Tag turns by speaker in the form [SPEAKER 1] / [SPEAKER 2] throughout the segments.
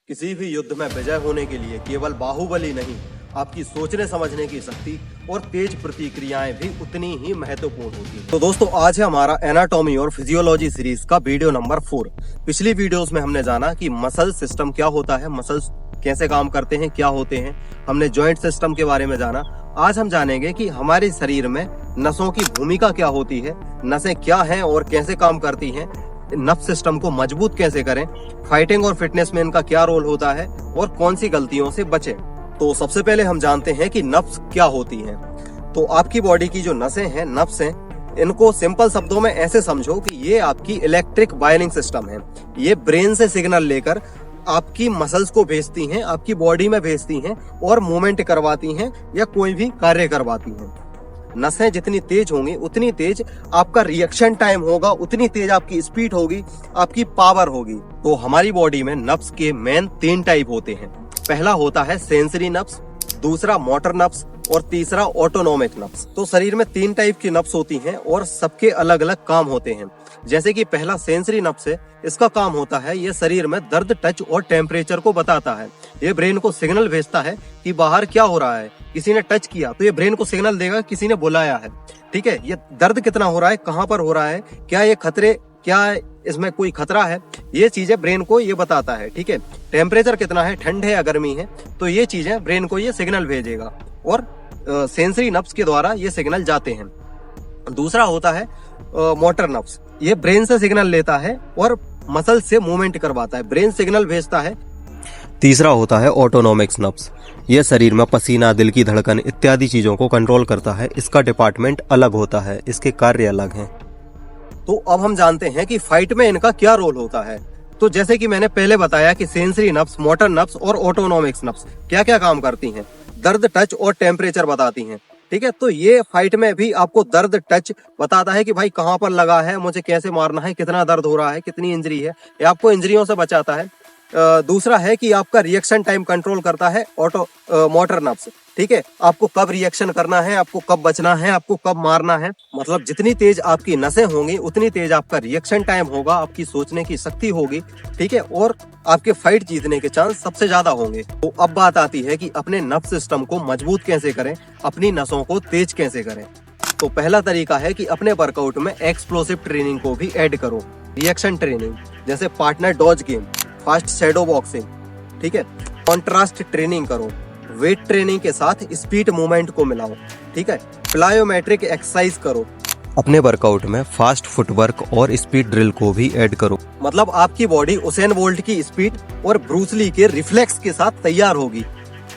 [SPEAKER 1] किसी भी युद्ध में विजय होने के लिए केवल बाहुबली नहीं, आपकी सोचने समझने की शक्ति और तेज प्रतिक्रियाएं भी उतनी ही महत्वपूर्ण होती हैं। तो दोस्तों, आज है हमारा एनाटॉमी और फिजियोलॉजी सीरीज का वीडियो नंबर 4। पिछली वीडियोस में हमने जाना कि मसल सिस्टम क्या होता है, मसल्स कैसे काम करते हैं, क्या होते हैं। हमने जॉइंट सिस्टम के बारे में जाना। आज हम जानेंगे कि हमारे शरीर में नसों की भूमिका क्या होती है, नसें क्या हैं और कैसे काम करती हैं, नर्व सिस्टम को मजबूत कैसे करें, फाइटिंग और फिटनेस में इनका क्या रोल होता है और कौन सी गलतियों से बचें। तो सबसे पहले हम जानते हैं कि नर्व्स क्या होती हैं। तो आपकी बॉडी की जो नसें हैं, नर्व्स हैं, इनको सिंपल शब्दों में ऐसे समझो कि ये आपकी इलेक्ट्रिक वायरिंग सिस्टम है। ये ब्रेन से सिग्नल लेकर आपकी मसल्स को भेजती हैं, आपकी बॉडी में भेजती हैं और मूवमेंट करवाती हैं या कोई भी कार्य करवाती हैं। नसें जितनी तेज होंगी उतनी तेज आपका रिएक्शन टाइम होगा, उतनी तेज आपकी स्पीड होगी, आपकी पावर होगी। तो हमारी बॉडी में नर्व्स के मेन 3 टाइप होते हैं। पहला होता है सेंसरी नर्व्स, दूसरा मोटर नर्व्स और तीसरा ऑटोनोमिक नर्व्स। तो शरीर में 3 टाइप की नर्व्स होती हैं और सबके अलग अलग काम होते हैं। जैसे कि पहला सेंसरी नर्व्स है, इसका काम होता है ये शरीर में दर्द, टच और टेम्परेचर को बताता है। ये ब्रेन को सिग्नल भेजता है कि बाहर क्या हो रहा है। किसी ने टच किया तो ये ब्रेन को सिग्नल देगा किसी ने बुलाया है। ठीक है, ये दर्द कितना हो रहा है, कहाँ पर हो रहा है, क्या ये खतरे, क्या इसमें कोई खतरा है, ये चीजें ब्रेन को ये बताता है। ठीक है, टेम्परेचर कितना है, ठंड है या गर्मी है, तो ये चीजें ब्रेन को ये सिग्नल भेजेगा और सेंसरी नर्व्स के द्वारा ये सिग्नल जाते हैं। दूसरा होता है मोटर नर्व्स। ये ब्रेन से सिग्नल लेता है और मसल से मूवमेंट करवाता है, ब्रेन सिग्नल भेजता है। तीसरा होता है ऑटोनोमिक्स नर्व्स। यह शरीर में पसीना, दिल की धड़कन इत्यादि चीजों को कंट्रोल करता है। इसका डिपार्टमेंट अलग होता है, इसके कार्य अलग हैं। तो अब हम जानते हैं कि फाइट में इनका क्या रोल होता है। तो जैसे कि मैंने पहले बताया कि सेंसरी नर्व्स, मोटर नर्व्स और ऑटोनोमिक्स नर्व्स क्या क्या काम करती हैं, दर्द, टच और टेम्परेचर बताती हैं। ठीक है, तो ये फाइट में भी आपको दर्द, टच बताता है कि भाई कहाँ पर लगा है, मुझे कैसे मारना है, कितना दर्द हो रहा है, कितनी इंजरी है, ये आपको इंजरियों से बचाता है। दूसरा है कि आपका रिएक्शन टाइम कंट्रोल करता है मोटर नर्व्स। ठीक है, आपको कब रिएक्शन करना है, आपको कब बचना है, आपको कब मारना है। मतलब जितनी तेज आपकी नसें होंगी उतनी तेज आपका रिएक्शन टाइम होगा, आपकी सोचने की शक्ति होगी। ठीक है, और आपके फाइट जीतने के चांस सबसे ज्यादा होंगे। तो अब बात आती है कि अपने नर्व सिस्टम को मजबूत कैसे करें, अपनी नसों को तेज कैसे करें। तो पहला तरीका है कि अपने वर्कआउट में एक्सप्लोसिव ट्रेनिंग को भी ऐड करो। रिएक्शन ट्रेनिंग जैसे partner dodge game, fast shadow boxing, ठीक है, कॉन्ट्रास्ट ट्रेनिंग करो। वेट ट्रेनिंग के साथ स्पीड मूवमेंट को मिलाओ। ठीक है, प्लायोमेट्रिक एक्सरसाइज करो। अपने वर्कआउट में फास्ट फुटवर्क और स्पीड ड्रिल को भी ऐड करो। मतलब आपकी बॉडी उसेन बोल्ट की स्पीड और ब्रूस ली के रिफ्लेक्स के साथ तैयार होगी।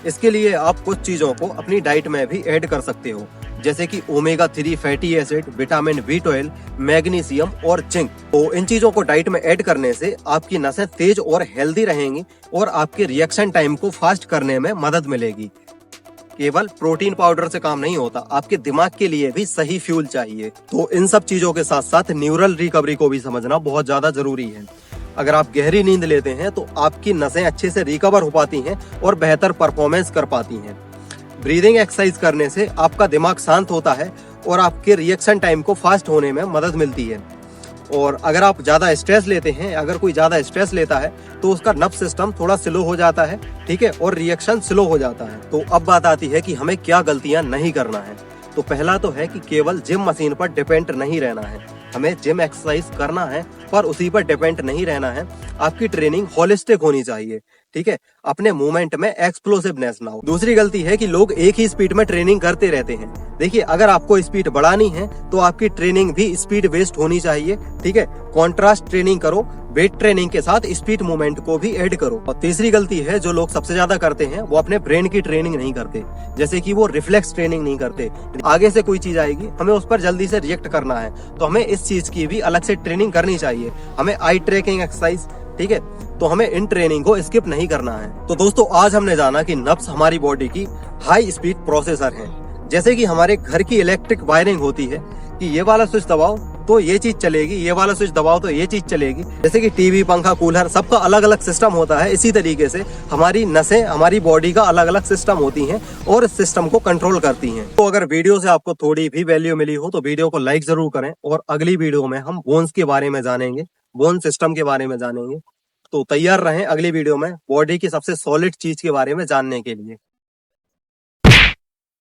[SPEAKER 1] इसके लिए आप कुछ चीजों को अपनी डाइट में भी ऐड कर सकते हो, जैसे कि omega 3 fatty acid, vitamin B12, magnesium और जिंक। तो इन चीजों को डाइट में ऐड करने से आपकी नसें तेज और हेल्दी रहेंगी और आपके रिएक्शन टाइम को फास्ट करने में मदद मिलेगी। केवल प्रोटीन पाउडर से काम नहीं होता, आपके दिमाग के लिए भी सही फ्यूल चाहिए। तो इन सब चीजों के साथ साथ न्यूरल रिकवरी को भी समझना बहुत ज्यादा जरूरी है। अगर आप गहरी नींद लेते हैं तो आपकी नसें अच्छे से रिकवर हो पाती हैं और बेहतर परफॉर्मेंस कर पाती हैं। ब्रीदिंग एक्सरसाइज करने से आपका दिमाग शांत होता है और आपके रिएक्शन टाइम को फास्ट होने में मदद मिलती है। और अगर आप ज्यादा स्ट्रेस लेते हैं, अगर कोई ज्यादा स्ट्रेस लेता है तो उसका नर्व सिस्टम थोड़ा स्लो हो जाता है। ठीक है, और रिएक्शन स्लो हो जाता है। तो अब बात आती है कि हमें क्या गलतियां नहीं करना है। तो पहला तो है कि केवल जिम मशीन पर डिपेंड नहीं रहना है। हमें जिम एक्सरसाइज करना है पर उसी पर डिपेंड नहीं रहना है। आपकी ट्रेनिंग होलिस्टिक होनी चाहिए। ठीक है, अपने मूवमेंट में एक्सप्लोसिवनेस ना हो। दूसरी गलती है कि लोग एक ही स्पीड में ट्रेनिंग करते रहते हैं। देखिए, अगर आपको स्पीड बढ़ानी है तो आपकी ट्रेनिंग भी स्पीड बेस्ड होनी चाहिए। ठीक है, कॉन्ट्रास्ट ट्रेनिंग करो, वेट ट्रेनिंग के साथ स्पीड मूवमेंट को भी ऐड करो। और तीसरी गलती है जो लोग सबसे ज्यादा करते हैं, वो अपने ब्रेन की ट्रेनिंग नहीं करते। जैसे कि वो रिफ्लेक्स ट्रेनिंग नहीं करते। आगे से कोई चीज आएगी, हमें उस पर जल्दी से रिएक्ट करना है, तो हमें इस चीज की भी अलग से ट्रेनिंग करनी चाहिए। हमें आई ट्रैकिंग एक्सरसाइज, ठीक है, तो हमें इन ट्रेनिंग को स्किप नहीं करना है। तो दोस्तों, आज हमने जाना कि नर्व्स हमारी बॉडी की हाई स्पीड प्रोसेसर हैं। जैसे कि हमारे घर की इलेक्ट्रिक वायरिंग होती है कि ये वाला स्विच दबाओ तो ये चीज चलेगी, ये वाला स्विच दबाओ तो ये चीज चलेगी। जैसे कि टीवी, पंखा, कूलर, सबका अलग अलग सिस्टम होता है। इसी तरीके से हमारी नसें, हमारी बॉडी का अलग अलग सिस्टम होती हैं और इस सिस्टम को कंट्रोल करती हैं। तो अगर वीडियो से आपको थोड़ी भी वैल्यू मिली हो तो वीडियो को लाइक जरूर करें। और अगली वीडियो में हम बोन्स के बारे में जानेंगे, बोन सिस्टम के बारे में जानेंगे। तो तैयार रहें अगली वीडियो में बॉडी की सबसे सॉलिड चीज के बारे में जानने के लिए।